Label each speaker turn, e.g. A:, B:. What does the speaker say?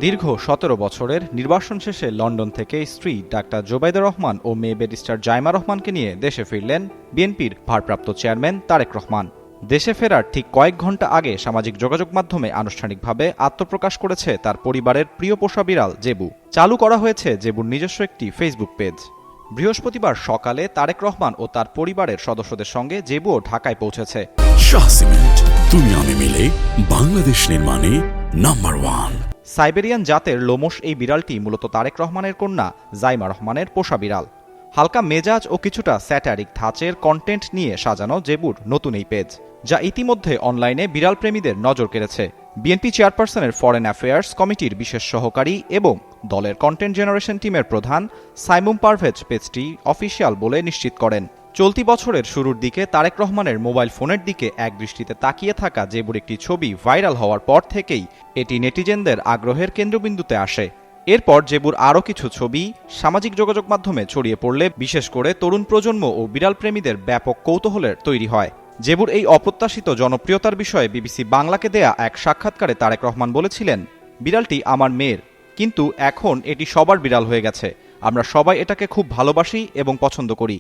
A: দীর্ঘ ১৭ বছরের নির্বাসন শেষে লন্ডন থেকে স্ত্রী ডাক্তার জোবাইদা রহমান ও মেয়ে ব্যারিস্টার জাইমা রহমানকে নিয়ে দেশে ফিরলেন বিএনপির ভারপ্রাপ্ত চেয়ারম্যান তারেক রহমান। দেশে ফেরার ঠিক কয়েক ঘণ্টা আগে সামাজিক যোগাযোগ মাধ্যমে আনুষ্ঠানিকভাবে আত্মপ্রকাশ করেছে তার পরিবারের প্রিয় পোষা বিড়াল জেবু। চালু করা হয়েছে জেবুর নিজস্ব একটি ফেসবুক পেজ। বৃহস্পতিবার সকালে তারেক রহমান ও তার পরিবারের সদস্যদের সঙ্গে জেবুও ঢাকায় পৌঁছেছে।
B: শাহ সিমেন্ট, তুমি আমি মিলে বাংলাদেশ নির্মাণে নাম্বার 1।
A: সাইবেরিয়ান জাতের লোমশ এই বিড়ালটি মূলত তারেক রহমানের কন্যা জাইমা রহমানের পোষা বিড়াল। হালকা মেজাজ ও কিছুটা স্যাটারিক ধাঁচের কন্টেন্ট নিয়ে সাজানো জেবুর নতুন এই পেজ, যা ইতিমধ্যে অনলাইনে বিড়াল প্রেমীদের নজর কেড়েছে। বিএনপি চেয়ারপারসনের ফরেন অ্যাফেয়ার্স কমিটির বিশেষ সহকারী এবং দলের কন্টেন্ট জেনারেশন টিমের প্রধান সাইমুম পারভেজ পেজটি অফিসিয়াল বলে নিশ্চিত করেন। চলতি বছরের শুরুর দিকে তারেক রহমানের মোবাইল ফোনের দিকে একদৃষ্টিতে তাকিয়ে থাকা জেবুর একটি ছবি ভাইরাল হওয়ার পর থেকেই এটি নেটিজেনদের আগ্রহের কেন্দ্রবিন্দুতে আসে। এরপর জেবুর আরও কিছু ছবি সামাজিক যোগাযোগ মাধ্যমে ছড়িয়ে পড়লে বিশেষ করে তরুণ প্রজন্ম ও বিড়াল প্রেমীদের ব্যাপক কৌতূহলের তৈরি হয়। জেবুর এই অপ্রত্যাশিত জনপ্রিয়তার বিষয়ে বিবিসি বাংলাকে দেয়া এক সাক্ষাৎকারে তারেক রহমান বলেছিলেন, বিড়ালটি আমার মেয়ের, কিন্তু এখন এটি সবার বিড়াল হয়ে গেছে। আমরা সবাই এটাকে খুব ভালোবাসি এবং পছন্দ করি।